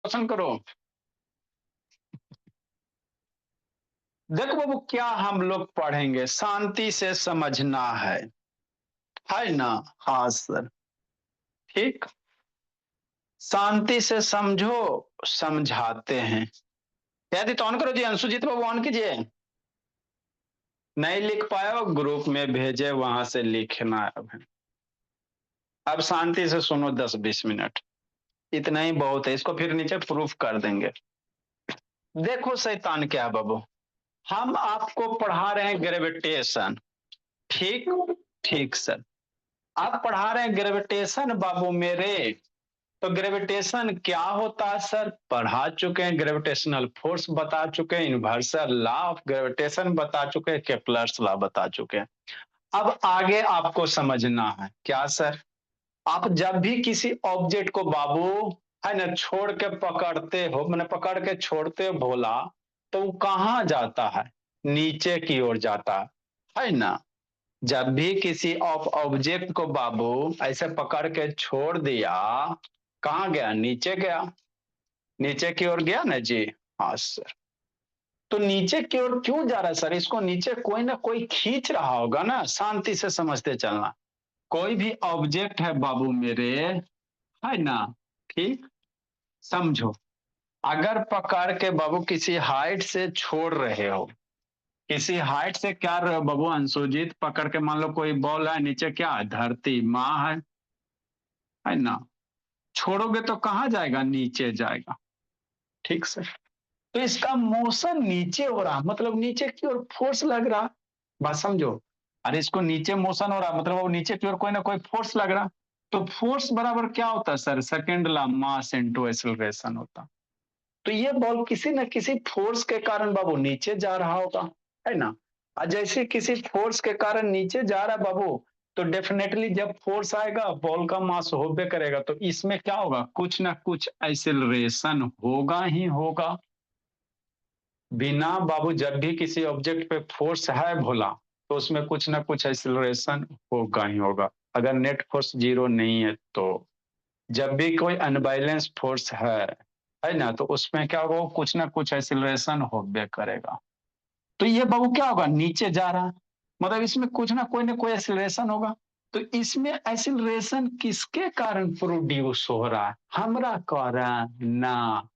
Question करो। देखो बाबू, क्या हम लोग पढ़ेंगे, शांति से समझना है ना। हाँ सर। ठीक। शांति से समझो, समझाते हैं। यदि तो ऑन करो जी, अंशुजीत बाबू ऑन कीजिए। नहीं लिख पाए हो ग्रुप में भेजे, वहां से लिखना है। अब शांति से सुनो 10-20 मिनट, इतना ही बहुत है। इसको फिर नीचे प्रूफ कर देंगे। देखो शैतान क्या है बाबू, हम आपको पढ़ा रहे हैं ग्रेविटेशन। ठीक। ठीक सर। आप पढ़ा रहे हैं ग्रेविटेशन बाबू मेरे। तो ग्रेविटेशन क्या होता है सर, पढ़ा चुके हैं। ग्रेविटेशनल फोर्स बता चुके हैं, यूनिवर्सल लॉ ऑफ ग्रेविटेशन बता चुके हैं, केप्लर्स लॉ बता चुके हैं। अब आगे आपको समझना है क्या सर। आप जब भी किसी ऑब्जेक्ट को बाबू, है ना, छोड़ के पकड़ते हो, मैंने पकड़ के छोड़ते हो भोला, तो वो कहाँ जाता है, नीचे की ओर जाता है ना। जब भी किसी ऑब्जेक्ट को बाबू ऐसे पकड़ के छोड़ दिया, कहाँ गया, नीचे गया। नीचे की ओर गया ना जी। हाँ सर। तो नीचे की ओर क्यों जा रहा है सर, इसको नीचे कोई ना कोई खींच रहा होगा ना, शांति से समझते चलना। कोई भी ऑब्जेक्ट है बाबू मेरे, है ना। ठीक। समझो, अगर पकड़ के बाबू किसी हाइट से छोड़ रहे हो, किसी हाइट से क्या रहे हो बाबू अंशुजीत, पकड़ के मान लो कोई बॉल है, नीचे क्या है, धरती माँ है ना। छोड़ोगे तो कहाँ जाएगा, नीचे जाएगा। ठीक सर। तो इसका मोशन नीचे हो रहा, मतलब नीचे की ओर फोर्स लग रहा। बात समझो। अरे इसको नीचे मोशन हो रहा, मतलब वो नीचे की ओर कोई ना कोई फोर्स लग रहा। तो फोर्स बराबर क्या होता है sir, second law, mass into acceleration होता। तो ये बॉल किसी न किसी फोर्स के कारण बाबू नीचे जा रहा होगा, है ना। और जैसे किसी फोर्स के कारण नीचे जा रहा है बाबू, तो डेफिनेटली जब फोर्स आएगा बॉल का मास होबे करेगा, तो इसमें क्या होगा, कुछ ना कुछ एक्सीलरेशन होगा ही होगा। बिना बाबू, जब भी किसी ऑब्जेक्ट पे फोर्स है भोला, तो उसमें कुछ ना कुछ एक्सीलरेशन होगा ही होगा। अगर नेट फोर्स जीरो नहीं है तो, जब भी कोई अनबैलेंस फोर्स है ना, तो उसमें क्या होगा, कुछ ना कुछ एक्सीलरेशन होबे करेगा। तो ये बाबू क्या होगा, नीचे जा रहा है, मतलब इसमें कुछ ना कोई एक्सीलरेशन होगा। तो इसमें एक्सीलरेशन किसके कारण प्रोड्यूस हो रहा है, हमरा कारण ना।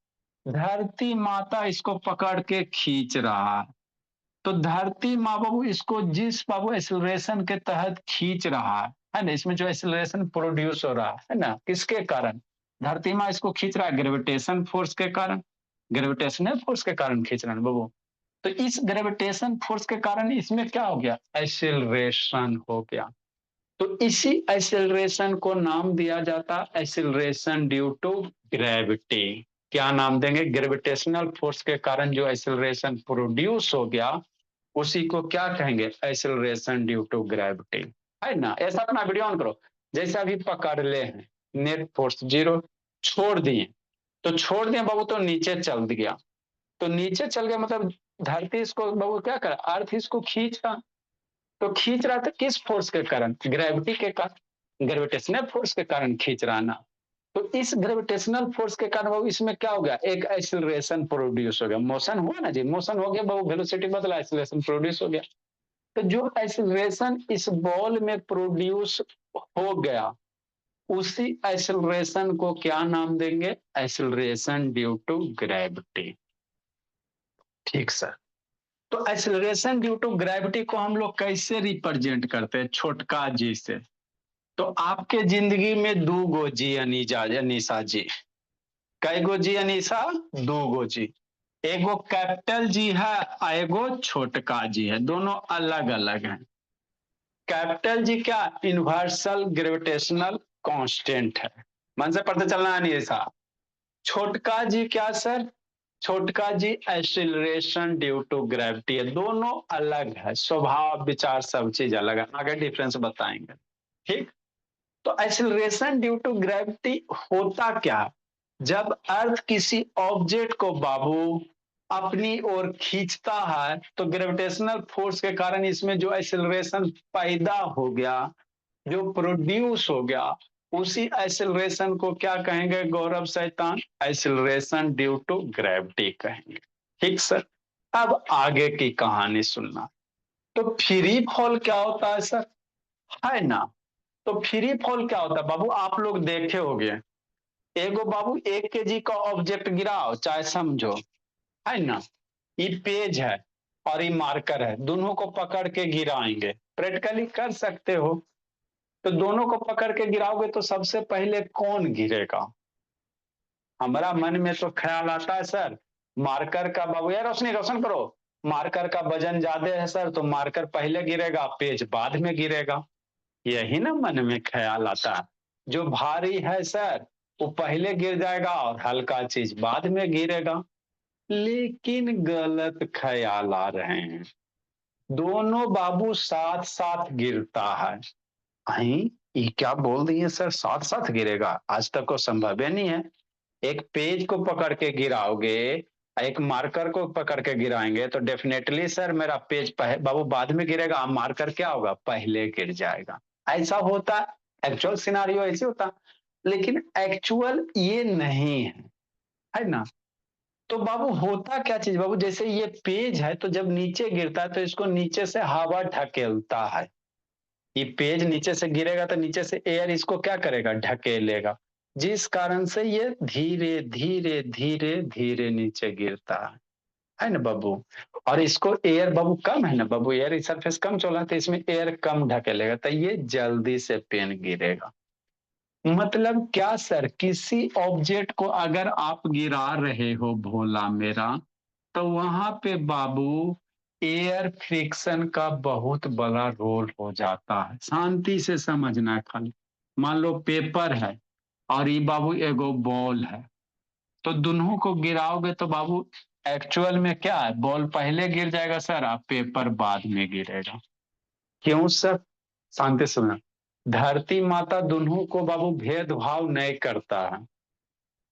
धरती माता इसको पकड़ के खींच रहा है। तो धरती माँ बाबू इसको जिस बाबू एक्सीलरेशन के तहत खींच रहा है ना, इसमें जो एक्सीलरेशन प्रोड्यूस हो रहा है ना, किसके कारण, धरती माँ इसको खींच रहा है ग्रेविटेशन फोर्स के कारण। ग्रेविटेशनल फोर्स के कारण खींच रहा है बाबू। तो इस ग्रेविटेशन फोर्स के कारण इसमें क्या हो गया, एक्सीलरेशन हो गया। तो इसी एक्सेलरेशन को नाम दिया जाता एक्सेलरेशन ड्यू टू ग्रेविटी। क्या नाम देंगे, ग्रेविटेशनल फोर्स के कारण जो एक्सेलरेशन प्रोड्यूस हो गया, उसी को क्या कहेंगे, एक्सेलरेशन ड्यू टू ग्रेविटी। है ना। ऐसा अपना वीडियो ऑन करो। जैसे अभी पकड़ ले हैं, नेट फोर्स जीरो, छोड़ दिए, तो छोड़ दिए बाबू, तो नीचे चल गया। तो नीचे चल गया मतलब धरती इसको बाबू क्या करा, अर्थ इसको खींचा। तो खींच रहा था किस फोर्स के कारण, ग्रेविटी के कारण, ग्रेविटेशनल फोर्स के कारण खींच रहा ना। तो इस ग्रेविटेशनल फोर्स के कारण बाबू इसमें क्या हो गया, एक एक्सीलरेशन प्रोड्यूस हो गया, मोशन हुआ ना जी, मोशन हो गया बाबू, वेलोसिटी बदला, एक्सीलरेशन प्रोड्यूस हो गया। तो जो एक्सीलरेशन इस बॉल में प्रोड्यूस हो गया, उसी एक्सीलरेशन को क्या नाम देंगे, एक्सीलरेशन ड्यू टू ग्रेविटी। ठीक सर। तो एक्सीलरेशन ड्यू टू ग्रेविटी को हम लोग कैसे रिप्रेजेंट करते हैं, छोटका जी से। तो आपके जिंदगी में दो गो जी अनीजा अनीसा जी, कई गो जी अनीसा, दो गो जी। एगो कैपिटल जी है, एगो छोटका जी है, दोनों अलग अलग हैं। कैपिटल जी क्या, यूनिवर्सल ग्रेविटेशनल कांस्टेंट है, मन से पढ़ते चलना है नहीं ऐसा। छोटका जी क्या सर, छोटका जी एक्सीलरेशन ड्यू टू ग्रेविटी है, दोनों अलग है, स्वभाव विचार सब चीज अलग है, आगे डिफरेंस बताएंगे। ठीक। तो एक्सीलरेशन ड्यू टू ग्रेविटी होता क्या, जब अर्थ किसी ऑब्जेक्ट को बाबू अपनी ओर खींचता है, तो ग्रेविटेशनल फोर्स के कारण इसमें जो एक्सीलरेशन पैदा हो गया, जो प्रोड्यूस हो गया, उसी एक्सेलरेशन को क्या कहेंगे गौरव शैतान? एक्सेलरेशन ड्यू टू ग्रेविटी कहेंगे। ठीक सर। अब आगे की कहानी सुनना। तो फ्री फॉल क्या होता है सर? है ना? तो फ्री फॉल क्या होता है बाबू? आप लोग देखे होंगे, एगो बाबू 1 kg का ऑब्जेक्ट गिराओ, चाहे समझो, है ना? ये पेज है और ये मार्कर है, दोनों को पकड़ के गिराएंगे, प्रैक्टिकली कर सकते हो। तो दोनों को पकड़ के गिराओगे तो सबसे पहले कौन गिरेगा? हमारा मन में तो ख्याल आता है सर, मार्कर का बाबू, यार रोशनी रोशन करो, मार्कर का वजन ज्यादा है सर, तो मार्कर पहले गिरेगा, पेज बाद में गिरेगा। यही ना मन में ख्याल आता है। जो भारी है सर वो पहले गिर जाएगा और हल्का चीज बाद में गिरेगा। लेकिन गलत ख्याल आ रहे हैं, दोनों बाबू साथ साथ गिरता है। अहीं ये क्या बोल रही है सर, साथ साथ गिरेगा? आज तक को संभव ही नहीं है। एक पेज को पकड़ के गिराओगे, एक मार्कर को पकड़ के गिराएंगे तो डेफिनेटली सर मेरा पेज बाबू बाद में गिरेगा, मार्कर क्या होगा, पहले गिर जाएगा। ऐसा होता, एक्चुअल सिनारियो ऐसे होता, लेकिन एक्चुअल ये नहीं है ना? तो बाबू होता क्या चीज बाबू, जैसे ये पेज है तो जब नीचे गिरता है तो इसको नीचे से हवा ढकेलता है। ये पेज नीचे से गिरेगा तो नीचे से एयर इसको क्या करेगा, ढकेलेगा, जिस कारण से ये धीरे धीरे धीरे धीरे नीचे गिरता है ना बाबू? और इसको एयर बाबू कम है ना बाबू, एयर सरफेस कम चला तो इसमें एयर कम ढकेलेगा तो ये जल्दी से पेन गिरेगा। मतलब क्या सर, किसी ऑब्जेक्ट को अगर आप गिरा रहे हो भोला मेरा, तो वहां पे बाबू एयर फ्रिक्शन का बहुत बड़ा रोल हो जाता है। शांति से समझना है खाली। मान लो पेपर है और ये बाबू एगो बॉल है, तो दोनों को गिराओगे तो बाबू एक्चुअल में क्या है, बॉल पहले गिर जाएगा सर, आप पेपर बाद में गिरेगा। क्यों सर? शांति से सुनना। धरती माता दोनों को बाबू भेदभाव नहीं करता है।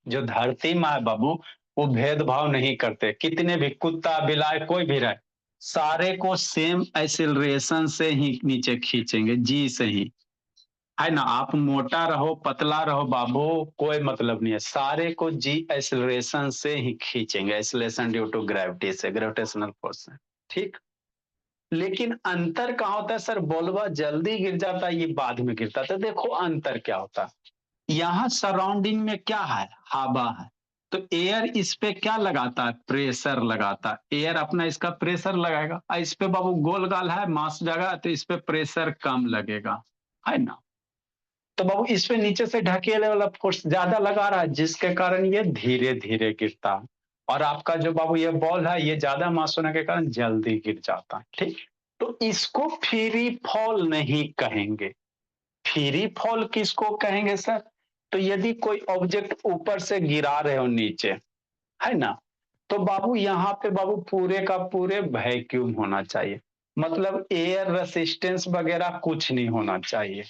जो धरती माँ है बाबू, वो भेदभाव नहीं करते, कितने भी कुत्ता बिलाई कोई भी रहे, सारे को सेम एक्सिलरेशन से ही नीचे खींचेंगे, जी से ही, है ना? आप मोटा रहो पतला रहो बाबू, कोई मतलब नहीं है, सारे को जी एक्सिलरेशन से ही खींचेंगे, एक्सिलरेशन ड्यू टू ग्रेविटी से, ग्रेविटेशनल फोर्स से। ठीक। लेकिन अंतर कहाँ होता है सर? बोलवा जल्दी गिर जाता है, ये बाद में गिरता है। तो देखो अंतर क्या होता है, यहाँ सराउंडिंग में क्या है, हवा है, तो एयर इस पे क्या लगाता है, प्रेशर लगाता है, एयर अपना इसका प्रेशर लगाएगा, और इस पे बाबू गोल गाल है मास जगह, तो इस पे प्रेशर कम लगेगा, है ना? तो बाबू इस पे नीचे से ढकेले वाला फोर्स ज्यादा लगा रहा है, जिसके कारण ये धीरे धीरे गिरता है। और आपका जो बाबू ये बॉल है, ये ज्यादा मास होने के कारण जल्दी गिर जाता है। ठीक। तो इसको फ्री फॉल नहीं कहेंगे। फ्री फॉल किसको कहेंगे सर? तो यदि कोई ऑब्जेक्ट ऊपर से गिरा रहे हो नीचे, है ना, तो बाबू यहाँ पे बाबू पूरे का पूरे वैक्यूम होना चाहिए, मतलब एयर रेसिस्टेंस वगैरह कुछ नहीं होना चाहिए।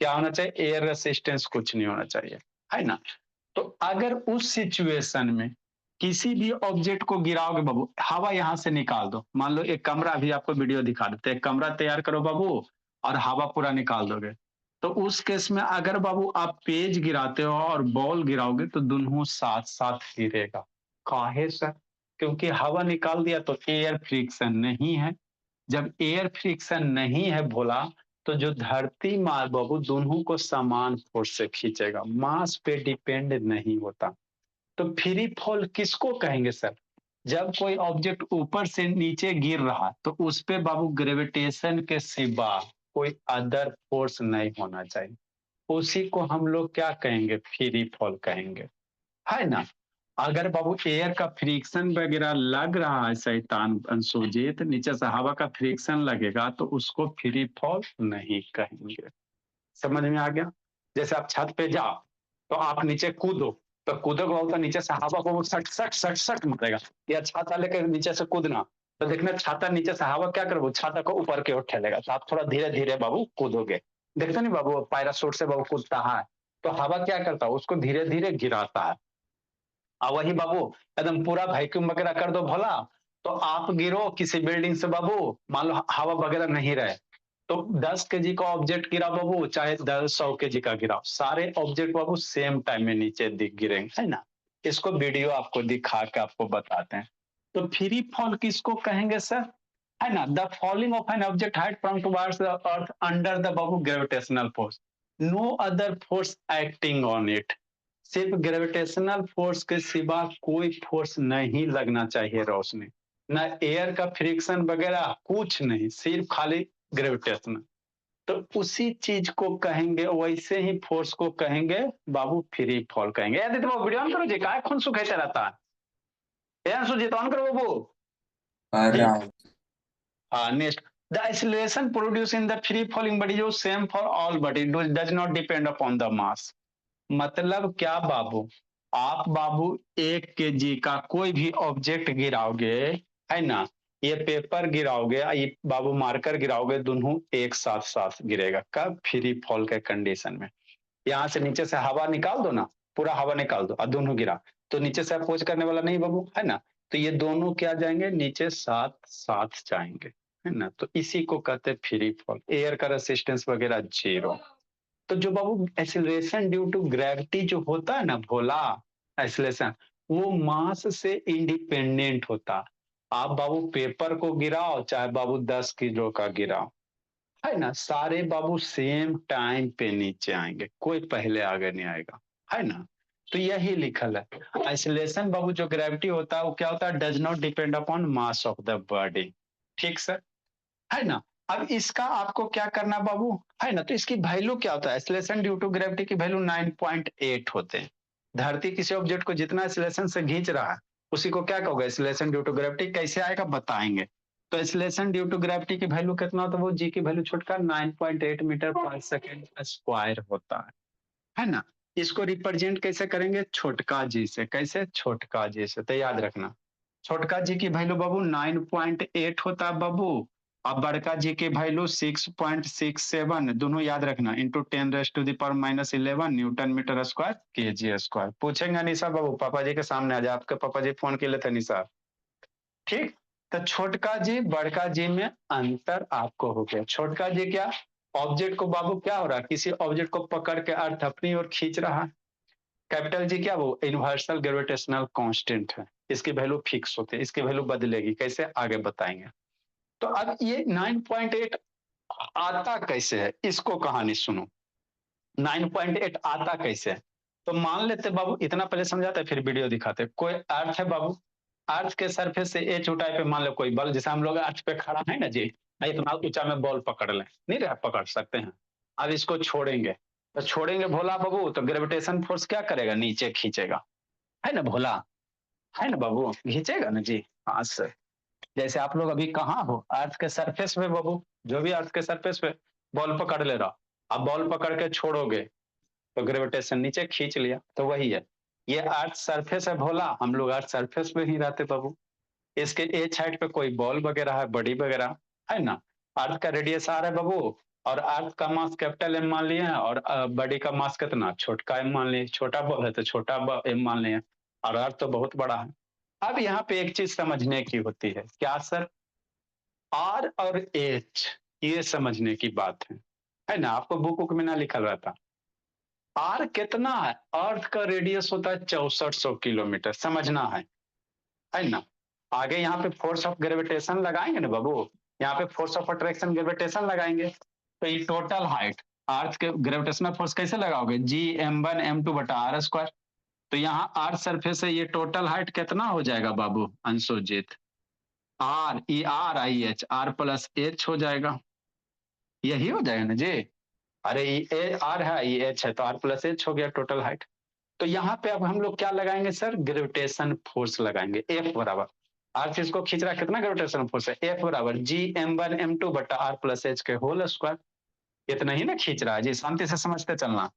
क्या होना चाहिए? एयर रेसिस्टेंस कुछ नहीं होना चाहिए, है ना? तो अगर उस सिचुएशन में किसी भी ऑब्जेक्ट को गिराओगे बाबू, हवा यहां से निकाल दो, मान लो एक कमरा, भी आपको वीडियो दिखा देते हैं, एक कमरा तैयार करो बाबू और हवा पूरा निकाल दोगे, तो उस केस में अगर बाबू आप पेज गिराते हो और बॉल गिराओगे तो दोनों साथ साथ गिरेगा। काहे सर? क्योंकि हवा निकाल दिया तो एयर फ्रिक्शन नहीं है। जब एयर फ्रिक्शन नहीं है भोला, तो जो धरती मार बाबू दोनों को समान फोर्स से खींचेगा, मास पे डिपेंड नहीं होता। तो फ्री फॉल किसको कहेंगे सर? जब कोई ऑब्जेक्ट ऊपर से नीचे गिर रहा तो उस पे बाबू ग्रेविटेशन के सिवा कोई अदर फोर्स नहीं होना चाहिए, उसी को हम लोग क्या कहेंगे, फ्री फॉल कहेंगे, है ना? अगर बाबू एयर का फ्रिक्शन वगैरह लग रहा है शैतान अंशुजीत, नीचे से हवा का फ्रिक्शन लगेगा तो उसको फ्री फॉल नहीं कहेंगे। समझ में आ गया? जैसे आप छत पे जाओ तो आप नीचे कूदो, तो कूदोगे तो नीचे से हवा को सट सट सट सट मारेगा, या छाता लेकर नीचे से कूदना, तो देखना छाता नीचे से हवा क्या करे, छाता को ऊपर की ओर ठेलेगा, तो आप थोड़ा धीरे धीरे बाबू कूदोगे। देखते नहीं बाबू पैराशूट से बाबू कूदता है, तो हवा क्या करता है, उसको धीरे धीरे गिराता है। और वही बाबू एकदम पूरा वैक्यूम वगैरह कर दो भला, तो आप गिरो किसी बिल्डिंग से बाबू, मान लो हवा वगैरह नहीं रहे, तो 10 केजी का ऑब्जेक्ट गिरा बाबू, चाहे 100 केजी का गिरा, सारे ऑब्जेक्ट बाबू सेम टाइम में नीचे दिख गिरेंगे, है ना। इसको वीडियो आपको दिखा के आपको बताते हैं। तो फ्री फॉल किसको कहेंगे सर, है ना। The falling of an object height from towards the earth under the बाबू gravitational force, no other force acting on it. सिर्फ ग्रेविटेशनल फोर्स के सिवा कोई फोर्स नहीं लगना चाहिए रोशनी, ना एयर का फ्रिक्शन वगैरह कुछ नहीं, सिर्फ खाली ग्रेविटेशनल। तो उसी चीज को कहेंगे, वैसे ही फोर्स को कहेंगे बाबू फ्री फॉल कहेंगे। यदि तो वीडियो ऑन करो जी, काय खून सुखाते रहता है यार, सुजीत ऑन करो बाबू कर जी। रहा हूँ। हाँ, next, the acceleration produce in the free falling body जो same for all body does not depend upon the mass. मतलब क्या बाबू, आप बाबू 1 केजी का कोई भी ऑब्जेक्ट गिराओगे, है ना, ये पेपर गिराओगे, ये बाबू मार्कर गिराओगे, दोनों एक साथ साथ गिरेगा। कब, फ्री फॉल के कंडीशन में। यहाँ से नीचे से हवा निकाल दो ना, पूरा हवा निकाल दो और दोनों गिरा, तो नीचे से अपोज करने वाला नहीं बाबू, है ना। तो ये दोनों क्या जाएंगे, नीचे साथ साथ जाएंगे, है ना। तो इसी को कहते हैं फ्री फॉल। एयर का रेसिस्टेंस वगैरह जीरो। तो जो बाबू एक्सीलरेशन ड्यू टू ग्रेविटी जो होता है ना भोला, एक्सीलरेशन, वो मास से इंडिपेंडेंट होता। आप बाबू पेपर को गिराओ, चाहे बाबू 10 किलो का गिराओ, है ना, सारे बाबू सेम टाइम पे नीचे आएंगे, कोई पहले आगे नहीं आएगा, है ना। तो यही लिखल है। आइसोलेशन बाबू जो ग्रेविटी होता है वो क्या होता है, does not depend upon mass of the body. ठीक सर, है ना। अब इसका आपको क्या करना बाबू, है ना। तो इसकी वैल्यू क्या होता है, एक्सीलरेशन ड्यू टू ग्रेविटी की वैल्यू 9.8 होते हैं। धरती किसी ऑब्जेक्ट को जितना एक्सीलरेशन से खींच रहा है, उसी को क्या कहोगे, एक्सीलरेशन ड्यू टू ग्रेविटी। कैसे आएगा बताएंगे। तो एक्सीलरेशन ड्यू टू ग्रेविटी की वैल्यू कितना होता है, वो जी की वैल्यू छोटका 9.8 मीटर पर सेकेंड स्क्वायर होता है ना। इसको रिप्रेजेंट कैसे करेंगे, छोटका जी से। कैसे, छोटका जी से। तो याद रखना, छोटका जी की वैल्यू बाबू 9.8 होता है बाबू, अब बड़का जी की वैल्यू 6.67, दोनों याद रखना, इंटू 10⁻⁻11 न्यूटन मीटर स्क्वायर के जी स्क्वायर। पूछेंगे निशा बाबू, पापा जी के सामने आ जाए, आपके पापा जी फोन किए थे निशा। ठीक। तो छोटका जी बड़का जी में अंतर आपको हो गया। छोटका जी क्या, ऑब्जेक्ट को बाबू क्या हो रहा है, किसी ऑब्जेक्ट को पकड़ के अर्थ अपनी ओर खींच रहा है। कैपिटल जी क्या, वो यूनिवर्सल ग्रेविटेशनल कांस्टेंट है, इसकी वैल्यू फिक्स होती है, इसकी वैल्यू बदलेगी कैसे आगे बताएंगे। तो अब ये 9.8 आता कैसे है, इसको कहानी सुनो। 9.8 आता कैसे है, तो मान लेते बाबू, इतना पहले समझाते फिर वीडियो दिखाते। कोई अर्थ है बाबू, अर्थ के सरफेस से एच ऊंचाई पे मान लो कोई बल, जैसे हम लोग अर्थ पे खड़ा है ना जी, इतना ऊंचा में बॉल पकड़ लें, नहीं रह पकड़ सकते हैं। अब इसको छोड़ेंगे, तो छोड़ेंगे भोला बाबू, तो ग्रेविटेशन फोर्स क्या करेगा, नीचे खींचेगा, है ना भोला, है ना बाबू, खींचेगा ना जी। हाँ सर, जैसे आप लोग अभी कहाँ हो, अर्थ के सरफेस पे बाबू, जो भी अर्थ के सरफेस पे बॉल पकड़ ले रहा, अब बॉल पकड़ के छोड़ोगे तो ग्रेविटेशन नीचे खींच लिया, तो वही है। ये अर्थ सरफेस है भोला, हम लोग अर्थ सरफेस पे ही रहते बाबू। इसके एच हाइट पे कोई बॉल वगैरह है, बड़ी वगैरह, है ना। अर्थ का रेडियस आर है बाबू, और अर्थ का मास कैपिटल एम मान लिया है, और बॉडी का मास कितना, छोटका एम मान लिया, छोटा बॉल है तो छोटा एम मान लिया, और अर्थ तो बहुत बड़ा है। अब यहाँ पे एक चीज समझने की होती है, क्या सर, आर और एच, ये समझने की बात है ना। आपको बुक बुक में ना लिखा रहता। आर कितना है, अर्थ का रेडियस होता है 6400 किलोमीटर, समझना है ना। आगे यहाँ पे फोर्स ऑफ ग्रेविटेशन लगाएंगे ना बाबू, यहाँ पे फोर्स ऑफ अट्रैक्शन ग्रेविटेशन लगाएंगे, तो ये टोटल हाइट, अर्थ के ग्रेविटेशनल फोर्स कैसे लगाओगे, G m1 m2 बटा आर स्क्वायर। तो यहाँ अर्थ सरफेस से ये टोटल हाइट कितना हो जाएगा बाबू Anshujit, R E R I H, R plus H हो जाएगा, यही हो जाएगा ना जी। अरे ये आर है, ये एच है, तो आर प्लस एच हो गया टोटल हाइट। तो यहाँ पे अब हम लोग क्या लगाएंगे सर, ग्रेविटेशन फोर्स लगाएंगे, एफ बराबर, अर्थ इसको खींच रहा है, कितना ग्रेविटेशन फोर्स है, एफ बराबर G m1 m2 बटा आर प्लस एच के होल स्क्वायर। इतना ही ना खींच रहा है जी, शांति से समझते चलना।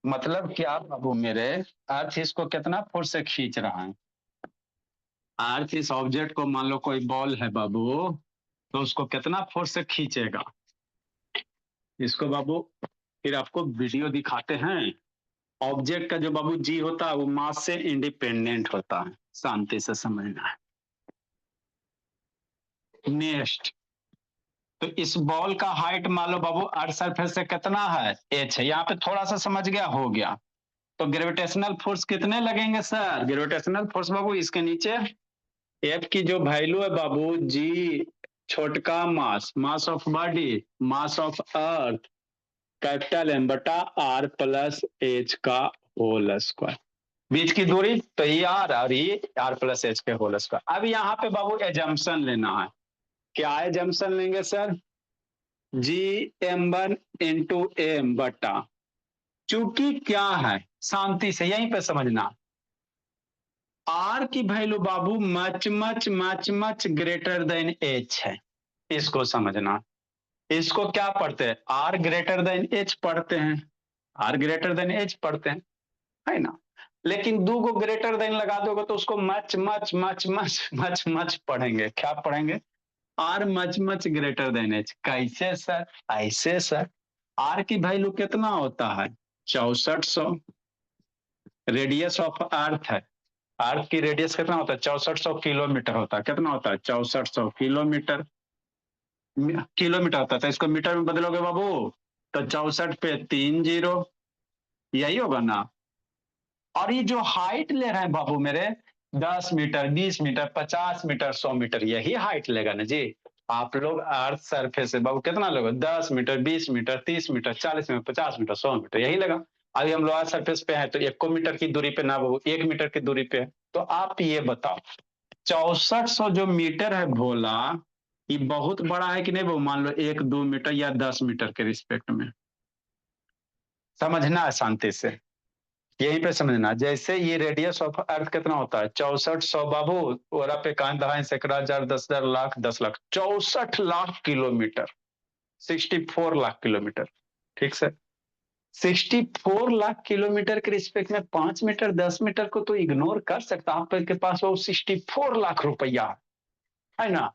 मतलब क्या बाबू मेरे, अर्थ इसको कितना फोर्स से खींच रहा है, अर्थ इस ऑब्जेक्ट को मान लो कोई बॉल है बाबू, तो उसको कितना फोर्स से खींचेगा, इसको बाबू फिर आपको वीडियो दिखाते हैं। ऑब्जेक्ट का जो बाबू जी होता है वो मास से इंडिपेंडेंट होता है, शांति से समझना है। नेक्स्ट, तो इस बॉल का हाइट मान लो बाबू अर्थ सरफेस से कितना है, h है। यहाँ पे थोड़ा सा समझ गया, हो गया। तो ग्रेविटेशनल फोर्स कितने लगेंगे सर? ग्रेविटेशनल फोर्स बाबू इसके नीचे एफ की जो वैल्यू है बाबू, जी छोटका mass, mass of body, mass of earth, capital M बटा आर प्लस एच का होल स्क्वायर। बीच की दूरी तो ये आर और ये आर प्लस एच के होल स्क्वायर। अब यहाँ पे बाबू एजम्पशन लेना है। क्या एजम्पशन लेंगे सर? जी m1 इंटू एम बटा, चूंकि क्या है, शांति से यहीं पे समझना, आर की वैल्यू बाबू much much much much greater than H है। इसको समझना। इसको क्या पढ़ते हैं? आर ग्रेटर देन एच पढ़ते हैं। आर ग्रेटर देन एच पढ़ते हैं, है ना। लेकिन दो को ग्रेटर देन लगा दोगे तो उसको much much much much much much पढ़ेंगे। क्या पढ़ेंगे? R much much greater than H. कैसे सर? ऐसे सर, आर की वैल्यू कितना होता है? 6400। रेडियस ऑफ अर्थ है, अर्थ की रेडियस कितना होता है? 6400 किलोमीटर होता है। कितना होता है? 6400 किलोमीटर। किलोमीटर होता है, तो इसको मीटर में बदलोगे बाबू तो 64 पे 3 जीरो, यही होगा ना। और ये जो हाइट ले रहे हैं बाबू मेरे, 10 मीटर, 20 मीटर, 50 मीटर, 100 मीटर, यही हाइट लेगा ना जी। आप लोग अर्थ सरफेस से बाबू कितना लोगे? 10 metre, 20 metre, 30 metre, 40 metre, 50 metre, 100 metre, यही लगा। अभी हम लोग अर्थ सरफेस पे हैं तो 1 मीटर की दूरी पे ना बाबू, 1 मीटर की दूरी पे है। तो आप ये बताओ, 6400 जो मीटर है भोला, ये बहुत बड़ा है कि नहीं बाबू? मान लो 1-2 मीटर या 10 मीटर के रिस्पेक्ट में। समझना है शांति से, यहीं पे समझना। जैसे ये रेडियस ऑफ अर्थ कितना होता है? 6400 बाबू, ओरा पे कान दहाई सैकड़ा हजार 10,000 लाख 10 लाख, 64 लाख किलोमीटर, 64 लाख किलोमीटर। ठीक सर, 64 लाख किलोमीटर के रिस्पेक्ट में 5 मीटर 10 मीटर को तो इग्नोर कर सकता। आपके पास वो 64 लाख रुपया है ना।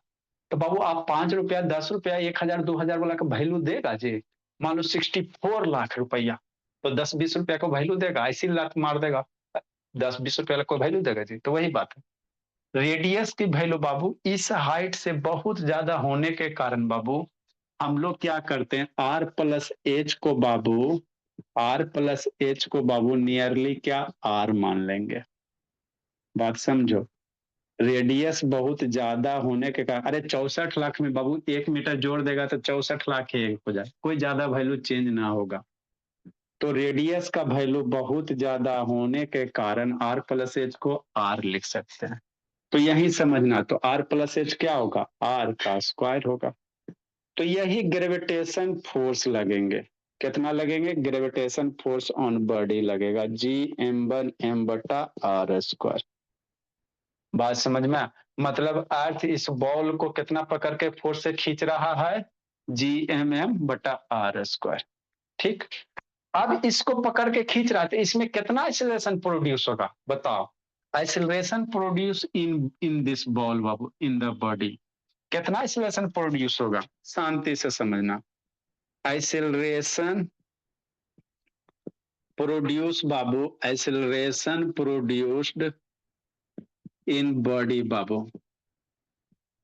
तो बाबू आप 5 रुपया 10 रुपया 1,000 2,000 वाला का वैल्यू देगा जी? मान लो 64 लाख रुपया, तो 10-20 रुपया को वैल्यू देगा? ऐसी लाख मार देगा, 10-20 रुपया को वैल्यू देगा जी। तो वही बात है, रेडियस की वैल्यू बाबू इस हाइट से बहुत ज्यादा होने के कारण बाबू हम लोग क्या करते हैं, आर प्लस एच को बाबू, आर प्लस एच को बाबू नियरली क्या आर मान लेंगे। बात समझो, रेडियस बहुत ज्यादा होने के कारण, अरे 64 लाख में बाबू 1 मीटर जोड़ देगा तो 64 लाख ही हो जाए, कोई ज्यादा वैल्यू चेंज ना होगा। तो रेडियस का वैल्यू बहुत ज्यादा होने के कारण आर प्लस एच को आर लिख सकते हैं। तो यही समझना, तो आर प्लस एच क्या होगा? आर का स्क्वायर होगा। तो यही ग्रेविटेशन फोर्स लगेंगे। कितना लगेंगे? ग्रेविटेशन फोर्स ऑन बॉडी लगेगा, G m1 m बटा आर स्क्वायर। बात समझ में? मतलब अर्थ इस बॉल को कितना पकड़ के फोर्स से खींच रहा है? G m बटा आर स्क्वायर। ठीक, अब इसको पकड़ के खींच रहा है तो इसमें कितना एक्सेलरेशन प्रोड्यूस होगा बताओ? Acceleration produce in in this ball बाबू, इन द बॉडी, कितना एक्सेलरेशन प्रोड्यूस होगा? शांति से समझना। एक्सेलरेशन प्रोड्यूस बाबू, एक्सेलरेशन प्रोड्यूस्ड इन बॉडी बाबू।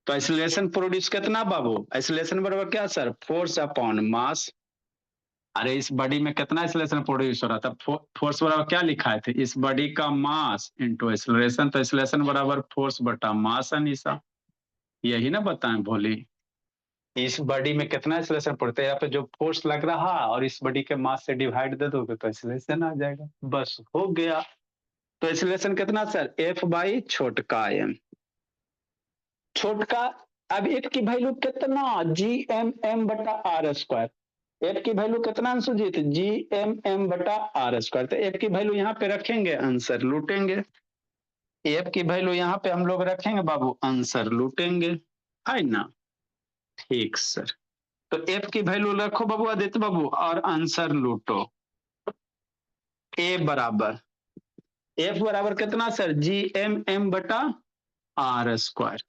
तो एक्सेलरेशन प्रोड्यूस कितना बाबू? एक्सेलरेशन बराबर क्या सर? Force upon mass. अरे इस बॉडी में कितना एक्सेलरेशन प्रोड्यूस हो रहा था? फोर्स बराबर क्या लिखा है थे? इस बॉडी का मास इंटू एक्सेलरेशन, तो एक्सेलरेशन बराबर फोर्स बटा मास अनिशा, यही ना बताएं भोली। इस बॉडी में कितना एक्सेलरेशन पड़ता है, यहाँ पे जो फोर्स लग रहा और इस बॉडी के मास से डिवाइड दे दोगे तो एक्सेलरेशन आ जाएगा, बस हो गया। तो एक्सेलरेशन कितना सर? एफ बाई छोटका एम। छोटका, अब एफ की वैल्यू कितना? G m बटा आर स्क्वायर। एफ की वैल्यू कितना सुजीत? G m बटा आर स्क्वायर। तो एफ की वैल्यू यहाँ पे रखेंगे, आंसर लूटेंगे। एफ की वैल्यू यहाँ पे हम लोग रखेंगे बाबू, आंसर लूटेंगे, है ना। ठीक सर, तो एफ की वैल्यू रखो बाबू आदित्य बाबू और आंसर लूटो। ए बराबर, एफ बराबर कितना सर? G m बटा आर स्क्वायर।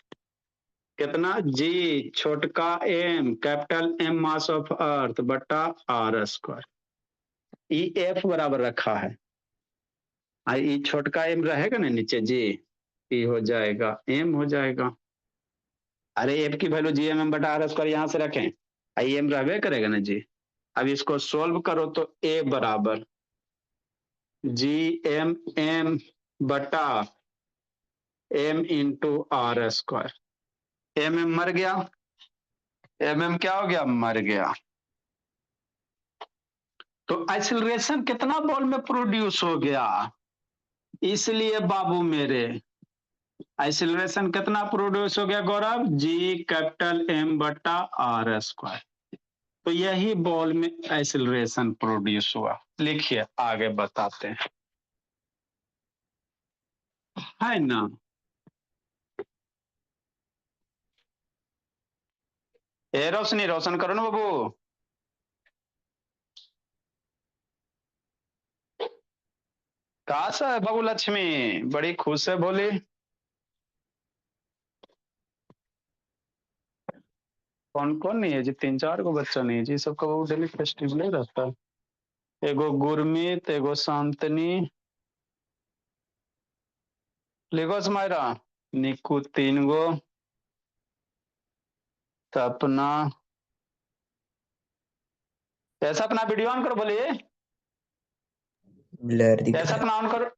कितना? जी छोटका m capital M mass of earth बटा आर स्क्वायर। ई एफ बराबर रखा है, ई छोटका एम रहेगा ना नीचे जी, ई हो जाएगा एम हो जाएगा। अरे एफ की वैल्यू जी एम एम बटा आर स्क्वायर यहां से रखें, आई एम रहबे करेगा ना जी। अब इसको सोल्व करो तो ए बराबर जी एम एम बटा M into R square. M M मर गया, एम एम क्या हो गया, मर गया। तो एक्सिलरेशन कितना बॉल में प्रोड्यूस हो गया, इसलिए बाबू मेरे एक्सिलरेशन कितना प्रोड्यूस हो गया गौरव जी कैपिटल एम बटा आर स्क्वायर। तो यही बॉल में एक्सिलरेशन प्रोड्यूस हुआ। लिखिए आगे बताते हैं, है ना। ए रोशनी रोशन करो ना बाबू। कहा से है बाबू लक्ष्मी, बड़ी खुश है बोली। कौन कौन नहीं है जी, 3 4 को बच्चा नहीं है जी, सबका बाबू डेली फेस्टिवल ही रहता है। एगो गुरमीत, एगो शांतनी, लिखो समायरा, निकू 3 गो, सपना। ऐसा अपना वीडियो ऑन करो बोलिए, ब्लर दिख ऐसा रहा अपना ऑन करो,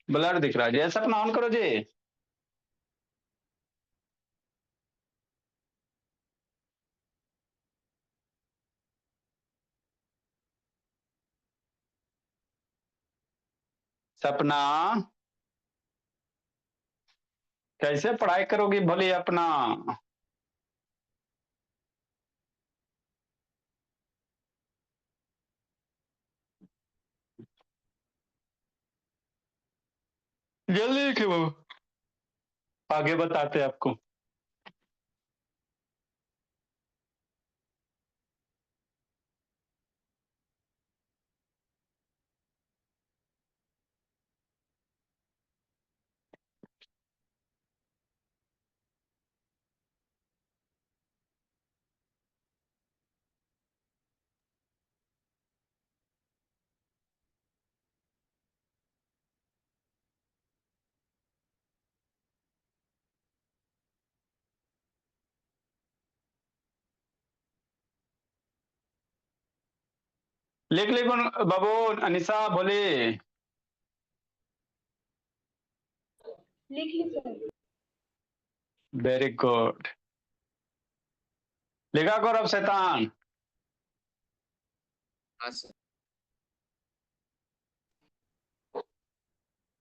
ब्लर दिख रहा है जी, ऐसा अपना ऑन करो जी। सपना कैसे पढ़ाई करोगी भले अपना। जल्दी लिखिए बाबू, आगे बताते हैं आपको। लिख लिख बाबू, अनिशा बोली। लिख ली सर। वेरी गुड, लिखा गौरव शैतान। हाँ सर।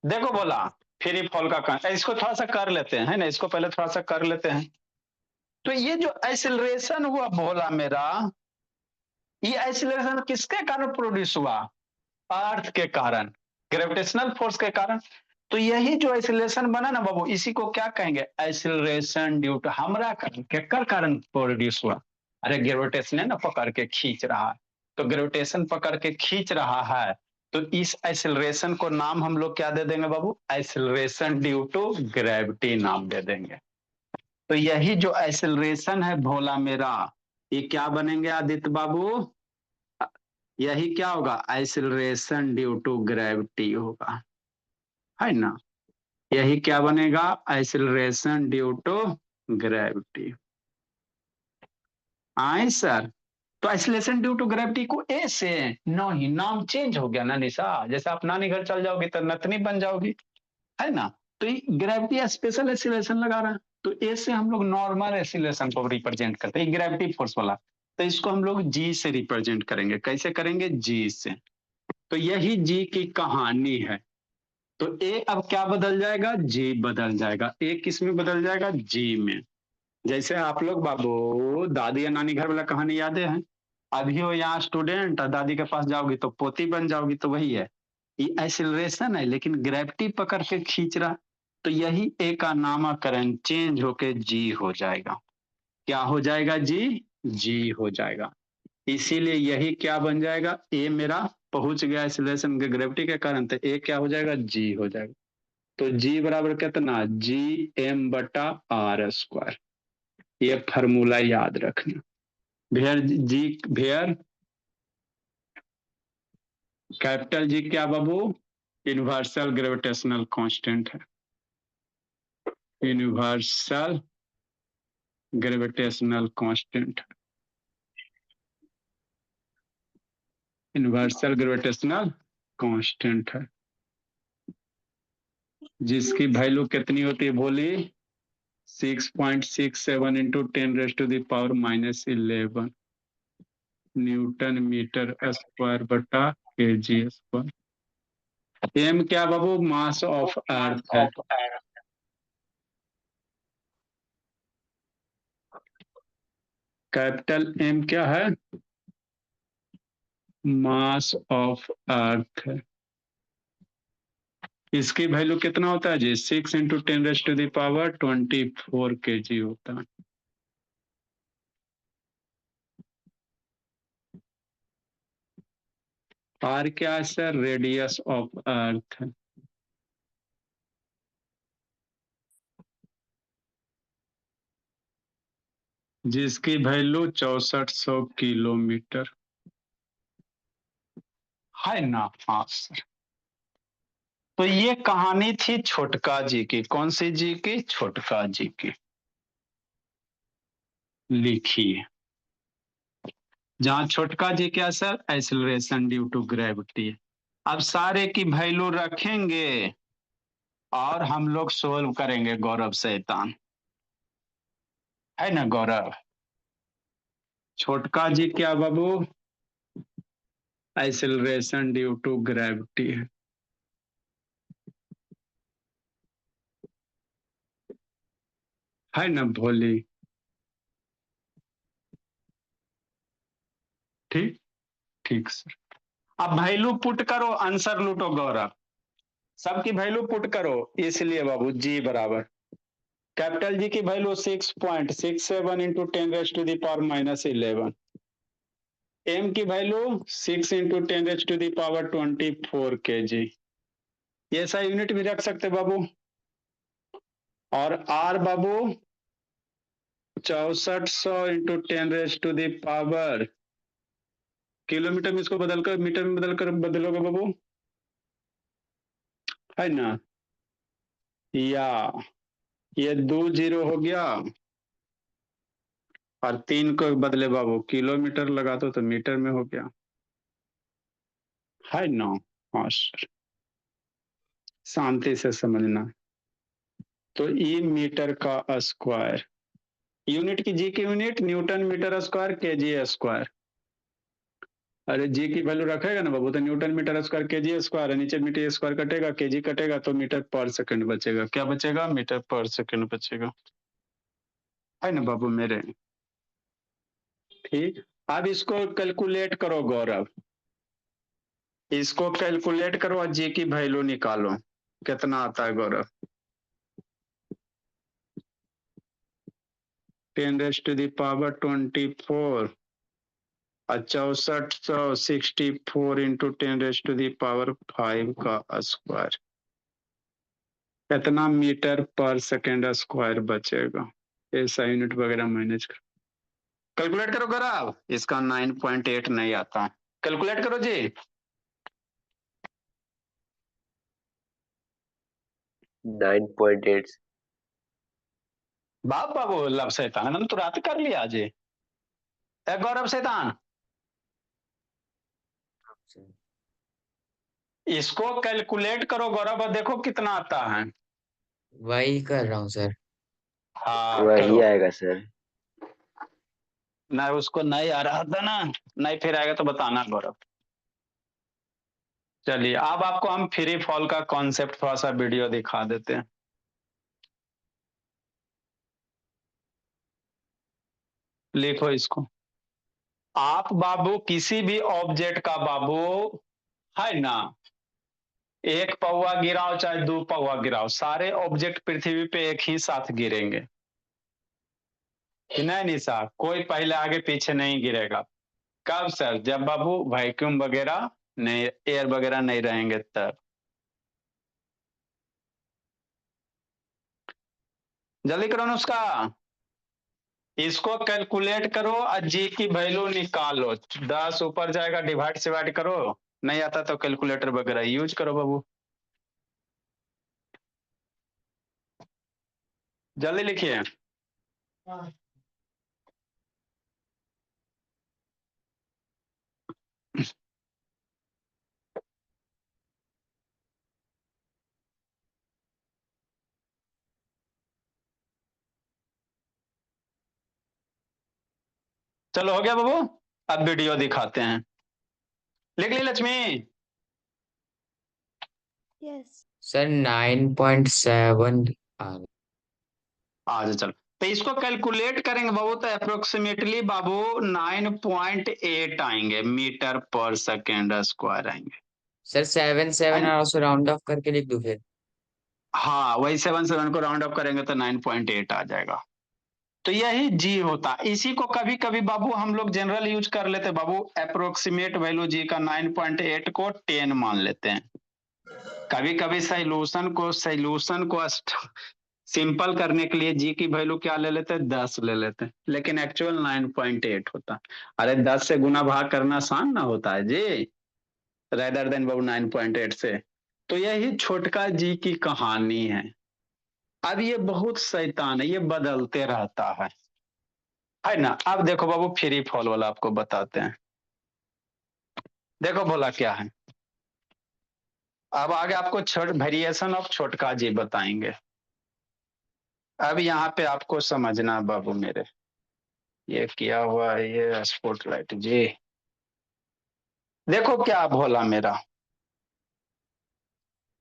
देखो बोला फ्री फॉल का इसको थोड़ा सा कर लेते हैं, है ना, इसको पहले थोड़ा सा कर लेते हैं। तो ये जो एक्सिलरेशन हुआ भोला मेरा, ये एक्सिलरेशन किसके कारण प्रोड्यूस हुआ, अर्थ के कारण, ग्रेविटेशनल फोर्स के कारण। तो यही जो एक्सिलरेशन बना ना बाबू, इसी को क्या कहेंगे, एक्सिलरेशन ड्यू टू हमरा केकर कारण प्रोड्यूस हुआ। अरे ग्रेविटेशन है ना पकड़ के खींच रहा है, तो ग्रेविटेशन पकड़ के खींच रहा है, तो इस एक्सिलरेशन को नाम हम लोग क्या दे देंगे बाबू, एक्सिलरेशन ड्यू टू ग्रेविटी नाम दे देंगे। तो यही जो एक्सिलरेशन है भोला मेरा, ये क्या बनेंगे आदित्य बाबू, यही क्या होगा, एक्सिलरेशन ड्यू टू ग्रेविटी होगा, है ना। यही क्या बनेगा, एक्सिलरेशन ड्यू टू ग्रेविटी। आए सर। तो एक्सिलरेशन ड्यू टू ग्रेविटी को ए से नहीं, नाम चेंज हो गया ना निशा, जैसे आप नानी घर चल जाओगी तो नतनी बन जाओगी, है ना। तो ग्रेविटी स्पेशल एक्सिलरेशन लगा रहा है, तो ए से हम लोग नॉर्मल एक्सिलरेशन को रिप्रेजेंट करते हैं, ग्रेविटी फोर्स वाला। तो इसको हम लोग जी से रिप्रेजेंट करेंगे, कैसे करेंगे, जी से। तो यही जी की कहानी है। तो ए अब क्या बदल जाएगा, जी बदल जाएगा। ए किस में बदल जाएगा, जी में। जैसे आप लोग बाबू दादी या नानी घर वाला कहानी याद है, अभी हो यहाँ स्टूडेंट और दादी के पास जाओगी तो पोती बन जाओगी, तो वही है, ये एक्सिलरेशन है लेकिन ग्रेविटी पकड़ के खींच रहा। तो यही ए का नामकरण चेंज होके जी हो जाएगा। क्या हो जाएगा जी, जी हो जाएगा। इसीलिए यही क्या बन जाएगा, ए मेरा पहुंच गया एक्सिलरेशन के ग्रेविटी के कारण, तो ए क्या हो जाएगा, जी हो जाएगा। तो जी बराबर कितना, जी एम बटा आर स्क्वायर। ये फॉर्मूला याद रखना। भेयर जी, भेयर कैपिटल जी क्या बाबू, यूनिवर्सल ग्रेविटेशनल कांस्टेंट है, universal gravitational constant, universal gravitational constant है, जिसकी वैल्यू कितनी होती है बोली? 6.67 इंटू 10⁻⁻11 न्यूटन मीटर स्क्वायर बटा kg स्क्वायर। एम क्या बाबू? मास ऑफ अर्थ है। कैपिटल एम क्या है? मास ऑफ अर्थ है। इसकी वैल्यू कितना होता है जी? 6 इंटू 10⁻24 kg होता है। आर क्या है सर? रेडियस ऑफ अर्थ है। जिसकी वैल्यू 6400 किलोमीटर है ना? हाँ सर। तो ये कहानी थी छोटका जी की। कौन सी जी की? छोटका जी की। लिखिए, जहां छोटका जी क्या sir? Acceleration due to gravity. अब सारे की वैल्यू रखेंगे और हम लोग सोल्व करेंगे। गौरव शैतान है ना? गौरव छोटका जी क्या बाबू? एक्सीलरेशन ड्यू टू ग्रेविटी है ना भोली? ठीक ठीक सर। अब वैल्यू पुट करो, आंसर लूटो गौरव। सबकी वैल्यू पुट करो। इसलिए बाबू जी बराबर कैपिटल जी की वैल्यू 6.67 इंटू 10⁻⁻11। एम की वैल्यू 6 इंटू 10⁻24 kg। ये ऐसा यूनिट भी रख सकते बाबू। और आर बाबू 6400 इंटू 10⁻⁻, किलोमीटर में इसको बदलकर मीटर में बदलोगे बाबू, है ना? या ये 2 जीरो हो गया और 3 को बदले बाबू किलोमीटर लगा दो तो मीटर में हो गया, है ना? हाँ सर, शांति से समझना। तो ई मीटर का स्क्वायर, यूनिट की जी की unit newton metre square KG square. अरे जी की वैल्यू रखेगा ना बाबू तो newton metre square KG square है, नीचे मीटर स्क्वायर कटेगा, केजी कटेगा तो मीटर पर सेकंड बचेगा। क्या बचेगा? मीटर पर सेकंड बचेगा, है ना बाबू मेरे? ठीक। अब इसको कैलकुलेट करो गौरव, इसको कैलकुलेट करो और जी की वैल्यू निकालो। कितना आता है गौरव? 10⁻24 और 6464 इंटू 10⁻5 का स्क्वायर। कितना मीटर पर सेकेंड स्क्वायर बचेगा? ऐसा यूनिट वगैरह मैनेज करो, कैलकुलेट करो गौरव। इसका 9.8 नहीं आता है, कैलकुलेट करो जी। 9.8। बाप बाबू लब शैतान, हम तो रात कर लिया आज। गौरव शैतान, इसको कैलकुलेट करो गौरव और देखो कितना आता है। वही कर रहा हूँ सर। हाँ वही करो। आएगा सर। ना उसको नहीं आ रहा था ना, नहीं फिर आएगा तो बताना गौरव। चलिए अब आपको हम फ्री फॉल का कॉन्सेप्ट थोड़ा सा वीडियो दिखा देते हैं। लिखो इसको। आप बाबू किसी भी ऑब्जेक्ट का बाबू, है ना, एक पौवा गिराओ चाहे 2 पौवा गिराओ, सारे ऑब्जेक्ट पृथ्वी पे एक ही साथ गिरेंगे। नहीं निशा, कोई पहले आगे पीछे नहीं गिरेगा। कब सर? जब बाबू वैक्यूम वगैरह नहीं, एयर वगैरह नहीं रहेंगे तब। जल्दी करो नुस्खा, इसको कैलकुलेट करो और जी की वैल्यू निकालो। 10 ऊपर जाएगा, डिवाइड सिवाइड करो। नहीं आता तो कैलकुलेटर वगैरह यूज करो बाबू। जल्दी लिखिए। चलो हो गया बाबू। अब वीडियो दिखाते हैं। लिख ली लक्ष्मी? यस। सर 9.7 आ गया। आज चलो, तो इसको कैलकुलेट करेंगे बाबू तो अप्रोक्सीमेटली बाबू 9.8 आएंगे, मीटर पर सेकेंड स्क्वायर आएंगे। सर 7 और उसको राउंड ऑफ करके लिख दूं फिर? हाँ, वही 7 को राउंड अप करेंगे तो 9.8 आ जाएगा। तो यही जी होता है। इसी को कभी कभी बाबू हम लोग जनरल यूज कर लेते बाबू, अप्रोक्सीमेट वैल्यू जी का 9.8 को 10 मान लेते हैं। कभी कभी सोल्यूशन को सिंपल करने के लिए जी की वैल्यू क्या ले लेते हैं, 10 ले लेते हैं, लेकिन एक्चुअल 9.8 होता है। अरे 10 से गुना भाग करना आसान ना होता है जी, रेदर देन बाबू 9.8 से। तो यही छोटका जी की कहानी है। अब ये बहुत शैतान है, ये बदलते रहता है ना। अब देखो बाबू फ्री फॉल वाला आपको बताते हैं। देखो बोला क्या है। अब आगे आपको वेरिएशन ऑफ छोटका जी बताएंगे। अब यहाँ पे आपको समझना बाबू मेरे, ये किया हुआ है ये स्पॉटलाइट जी। देखो क्या भोला मेरा,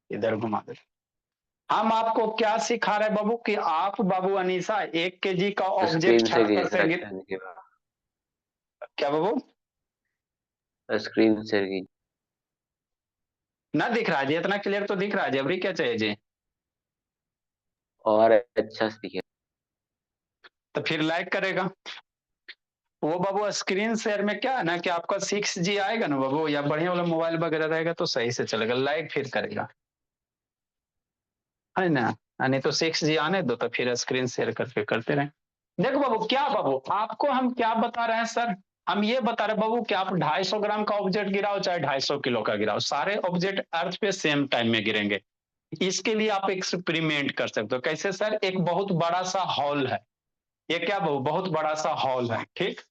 इधर घुमा दे। हम आपको क्या सिखा रहे बाबू कि आप बाबू अनीसा 1 kg का स्क्रीन ऑब्जेक्ट से छत से गिर। रखने के बाद क्या बाबू? स्क्रीन से गिर। ना दिख रहा है जी, इतना क्लियर तो दिख रहा है जी। अभी क्या चाहिए जी? और अच्छा से दिखे। तो फिर लाइक करेगा वो बाबू। स्क्रीन शेयर में क्या है ना कि आपका 6G आएगा ना बाबू, या बढ़िया वाला मोबाइल वगैरह रहेगा तो सही से चलेगा, लाइक फिर करेगा, है ना। नहीं तो 6G आने दो तो फिर स्क्रीन शेयर करके करते रहे। देखो बाबू क्या बाबू, आपको हम क्या बता रहे हैं सर, हम ये बता रहे बाबू कि आप 250 ग्राम का ऑब्जेक्ट गिराओ चाहे 250 किलो का गिराओ, सारे ऑब्जेक्ट अर्थ पे सेम टाइम में गिरेंगे। इसके लिए आप एक्सपेरिमेंट कर सकते हो। कैसे सर? एक बहुत बड़ा सा हॉल है, ये क्या बाबू, बहुत बड़ा सा हॉल है, ठीक।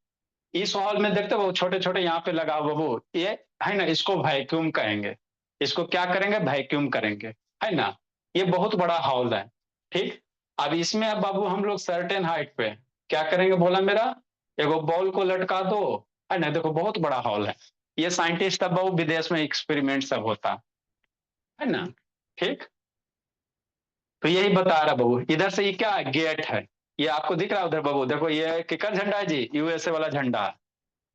इस हॉल में देखते हो छोटे छोटे यहाँ पे लगा बाबू, ये है ना, इसको वैक्यूम कहेंगे। इसको क्या करेंगे? वैक्यूम करेंगे, है ना। ये बहुत बड़ा हॉल है, ठीक। अब इसमें अब बाबू हम लोग सर्टेन हाइट पे क्या करेंगे बोला मेरा, एगो बॉल को लटका दो, है ना। देखो बहुत बड़ा हॉल है, ये साइंटिस्ट अब बाबू विदेश में एक्सपेरिमेंट सब होता है ना, ठीक। तो यही बता रहा बाबू। इधर से ये क्या है? गेट है। ये आपको दिख रहा है उधर बाबू, देखो ये किकर झंडा है जी, यूएसए वाला झंडा।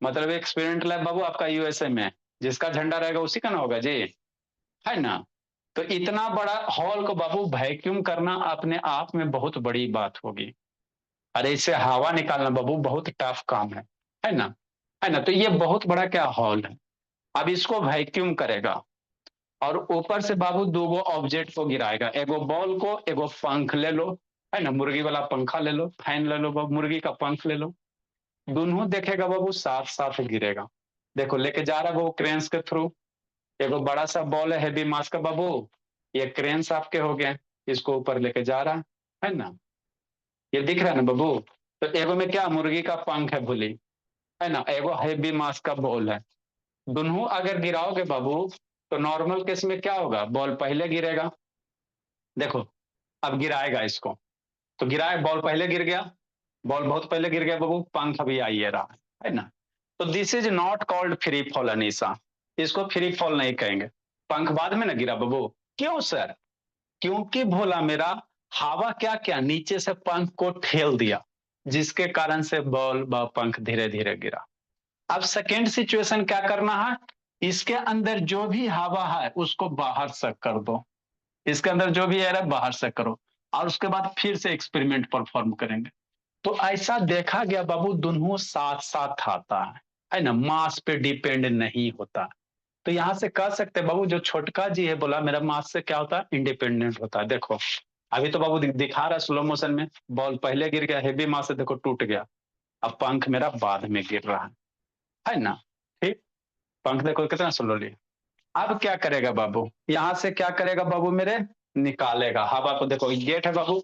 मतलब एक्सपेरिमेंट लैब बाबू आपका यूएसए में, जिसका झंडा रहेगा उसी का ना होगा जी, है ना। तो इतना बड़ा हॉल को बाबू वैक्यूम करना अपने आप में बहुत बड़ी बात होगी। अरे इससे हवा निकालना बाबू बहुत टफ काम है ना, है ना। तो ये बहुत बड़ा क्या हॉल है। अब इसको वैक्यूम करेगा और ऊपर से बाबू दो ऑब्जेक्ट को गिराएगा, एगो बॉल को, एगो पंख ले लो, है ना, मुर्गी वाला पंखा ले लो, फैन ले लो बाबू, मुर्गी का पंख ले लो। दोनों देखेगा बाबू साथ साथ गिरेगा। देखो लेके जा रहा है बाबू क्रेन्स के थ्रू। एगो बड़ा सा बॉल है हैवी मास का बाबू, ये क्रेन्स आपके हो गए, इसको ऊपर लेके जा रहा है ना। ये दिख रहा है ना बाबू। तो एगो में क्या, मुर्गी का पंख है भूली, है ना, एगो हैवी मास का बॉल है। दोनों अगर गिराओगे बाबू तो नॉर्मल केस में क्या होगा, बॉल पहले गिरेगा। देखो अब गिराएगा इसको, तो गिराए, बॉल पहले गिर गया, बॉल बहुत पहले गिर गया बाबू, पंख अभी आइए रहा है ना। तो this is not called free fall Anisa, इसको फ्री फॉल नहीं कहेंगे। पंख बाद में ना गिरा बाबू, क्यों सर? क्योंकि भोला मेरा हवा क्या क्या नीचे से पंख को ठेल दिया, जिसके कारण से बॉल व पंख धीरे धीरे गिरा। अब सेकेंड सिचुएशन क्या करना है, इसके अंदर जो भी हवा है उसको बाहर से कर दो, इसके अंदर जो भी एयर है बाहर से करो, और उसके बाद फिर से एक्सपेरिमेंट परफॉर्म करेंगे। तो ऐसा देखा गया बाबू दोनों साथ साथ आता है ना, मास पे डिपेंड नहीं होता। तो यहां से कह सकते बाबू जो छोटका जी है बोला मेरा मास से क्या होता है, इंडिपेंडेंट होता है। देखो अभी तो बाबू दिखा रहा है स्लो मोशन में, बॉल पहले गिर गया, हेवी मास से देखो टूट गया, अब पंख मेरा बाद में गिर रहा है ना, ठीक। पंख देखो कितना स्लोली। अब क्या करेगा बाबू, यहां से क्या करेगा बाबू मेरे, निकालेगा हवा को। देखो गेट है बाबू,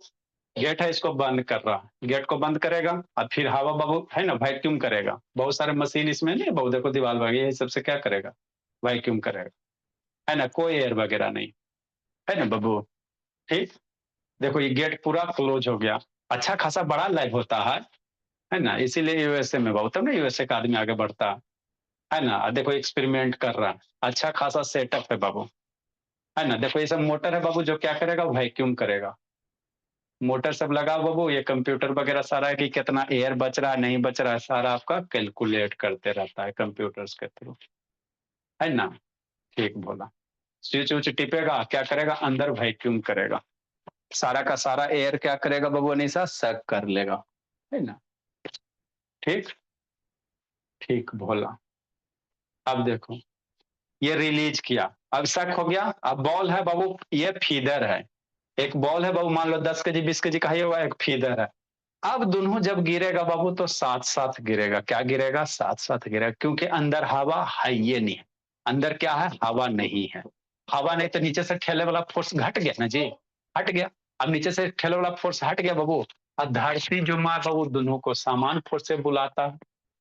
गेट है इसको बंद कर रहा है, गेट को बंद करेगा और फिर हवा बाबू है ना वैक्यूम करेगा। बहुत सारे मशीन इसमें नहीं बाबू, देखो दीवार वगैरह ये सबसे क्या करेगा, वैक्यूम करेगा, है ना, कोई एयर वगैरह नहीं, है ना बाबू। ठीक, देखो ये गेट पूरा क्लोज हो गया, अच्छा खासा बड़ा लैब होता है ना, इसीलिए यूएसए में बहुत, तब ना यूएसए का आदमी आगे बढ़ता है ना। देखो एक्सपेरिमेंट कर रहा है, अच्छा खासा सेटअप है बाबू, है ना। देखो ये सब मोटर है बाबू, जो क्या करेगा, वैक्यूम करेगा। मोटर सब लगा बाबू, ये कंप्यूटर वगैरह सारा है कि कितना एयर बच रहा है नहीं बच रहा है, सारा आपका कैलकुलेट करते रहता है कंप्यूटर्स के थ्रू, है ना। ठीक बोला। स्विच उच टिपेगा, क्या करेगा, अंदर वैक्यूम करेगा, सारा का सारा एयर क्या करेगा बाबू अनीसा, सक कर लेगा, है ना। ठीक, ठीक बोला। अब देखो ये रिलीज किया, अब शक हो गया। अब बॉल है बाबू, ये फीडर है, एक बॉल है बाबू, मान लो 10 kg 20 kg का ही हुआ, एक फीडर है। अब दोनों जब गिरेगा बाबू तो साथ साथ गिरेगा, क्या गिरेगा, साथ साथ गिरेगा, क्योंकि अंदर हवा है ये नहीं है, अंदर क्या है, हवा नहीं है। हवा नहीं तो नीचे से ठेले वाला फोर्स घट गया ना जी, हट गया। अब नीचे से ठेले वाला फोर्स हट गया बाबू, और धरती जो मार बाबू दोनों को समान फोर्स से बुलाता है,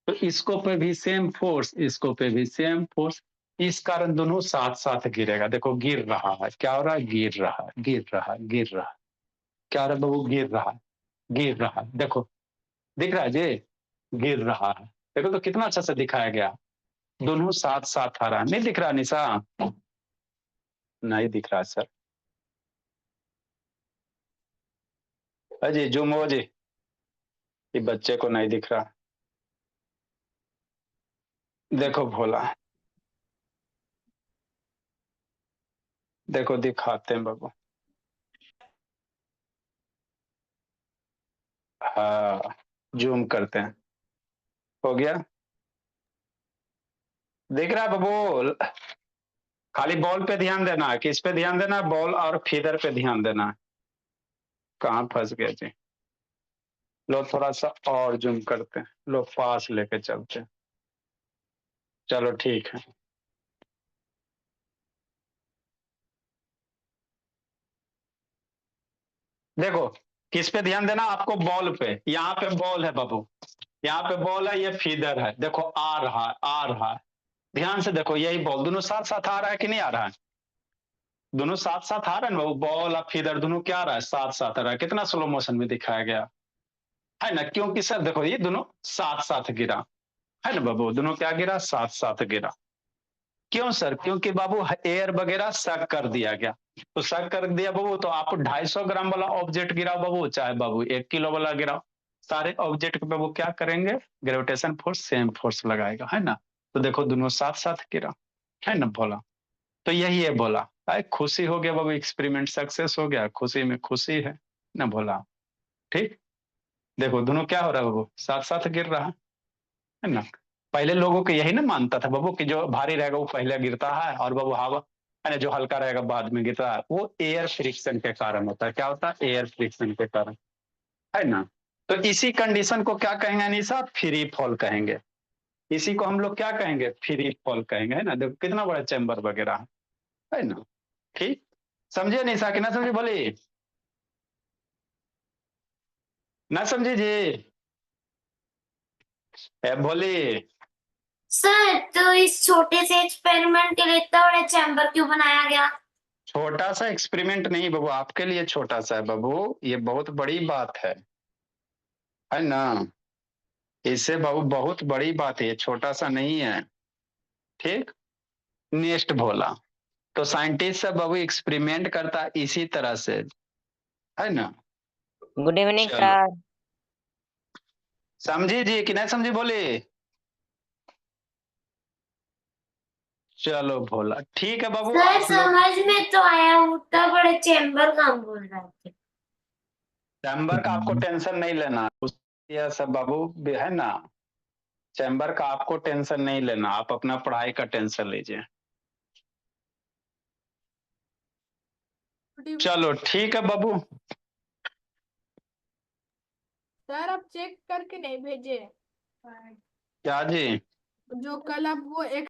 तो इसको पे भी सेम फोर्स, इसको पे भी सेम फोर्स, इस कारण दोनों साथ साथ गिरेगा। देखो गिर रहा है, क्या हो रहा है, गिर रहा है, गिर रहा है, गिर रहा है, क्या हो रहा है बाबू, गिर रहा है, गिर रहा है। देखो दिख रहा है जी, गिर रहा है। देखो तो कितना अच्छा से दिखाया गया, दोनों साथ साथ आ रहा है। नहीं दिख रहा निशा, नहीं दिख रहा सर, अजी जूम हो जी, ये बच्चे को नहीं दिख रहा। देखो भोला, देखो दिखाते हैं बाबू, हाँ जूम करते हैं, हो गया, दिख रहा है बाबू। खाली बॉल पे ध्यान देना है, किस पे ध्यान देना है, बॉल और फीडर पे ध्यान देना है। कहाँ फंस गया जी, लो थोड़ा सा और जूम करते हैं, लो पास लेके चलते हैं, चलो ठीक है। देखो किस पे ध्यान देना आपको, बॉल पे, यहाँ पे बॉल है बाबू, यहाँ पे बॉल है, ये फीडर है, देखो आ रहा है, आ रहा है, ध्यान से देखो, यही बॉल दोनों साथ साथ आ रहा है कि नहीं आ रहा है, दोनों साथ साथ आ रहा है ना बाबू, बॉल और फीडर दोनों क्या आ रहा है, साथ साथ आ रहा है। कितना स्लो मोशन में दिखाया गया है ना, क्योंकि सर देखो ये दोनों साथ साथ गिरा, है ना बाबू, दोनों क्या गिरा, साथ साथ गिरा। क्यों सर, क्योंकि बाबू एयर वगैरह सक कर दिया गया, तो सक कर दिया बाबू, तो आप 250 ग्राम वाला ऑब्जेक्ट गिराओ बाबू, चाहे बाबू 1 किलो वाला गिराओ, सारे ऑब्जेक्ट पे बाबू क्या करेंगे, ग्रेविटेशन फोर्स सेम फोर्स लगाएगा, है ना। तो देखो दोनों साथ साथ गिरा, है ना बोला। तो यही है बोला, अरे खुशी हो गया बाबू, एक्सपेरिमेंट सक्सेस हो गया, खुशी में खुशी है ना बोला। ठीक, देखो दोनों क्या हो रहा है बाबू, साथ साथ गिर रहा है ना। पहले लोगों को यही ना मानता था बाबू कि जो भारी रहेगा वो पहले गिरता है, और बाबू हवा है ना जो हल्का रहेगा बाद में गिरता है, वो एयर फ्रिक्शन के कारण होता है, क्या होता है, एयर फ्रिक्शन के कारण, है ना। तो इसी कंडीशन को क्या कहेंगे अनीसा, फ्री फॉल कहेंगे, इसी को हम लोग क्या कहेंगे, फ्री फॉल कहेंगे, है ना। देखो कितना बड़ा चैम्बर वगैरह है ना। ठीक, समझे अनीसा कि ना समझे, बोले ना समझे जी, बोले। सर तो इस छोटे से एक्सपेरिमेंट के लिए इतना बड़ा चैम्बर क्यों बनाया गया? छोटा सा एक्सपेरिमेंट नहीं बाबू, आपके लिए छोटा सा है बाबू, ये बहुत बड़ी बात है ना। इससे बाबू बहुत बड़ी बात है, ये छोटा सा नहीं है। ठीक, नेक्स्ट भोला, तो साइंटिस्ट सब बाबू एक्सपेरिमेंट करता है इसी तरह से, है ना। गुड इवनिंग चलो सर। समझी जी कि नहीं समझी, बोले। चलो भोला ठीक है बाबू, सर आप लोग समझ में तो आया, उतना बड़े चैम्बर का हम बोल रहे थे। चैम्बर का आपको टेंशन नहीं लेना, यह सब बाबू है ना, चैम्बर का आपको टेंशन नहीं लेना, आप अपना पढ़ाई का टेंशन लीजिए। चलो ठीक है बाबू। सर आप चेक करके नहीं भेजे क्या जी, जो कल आप वो एक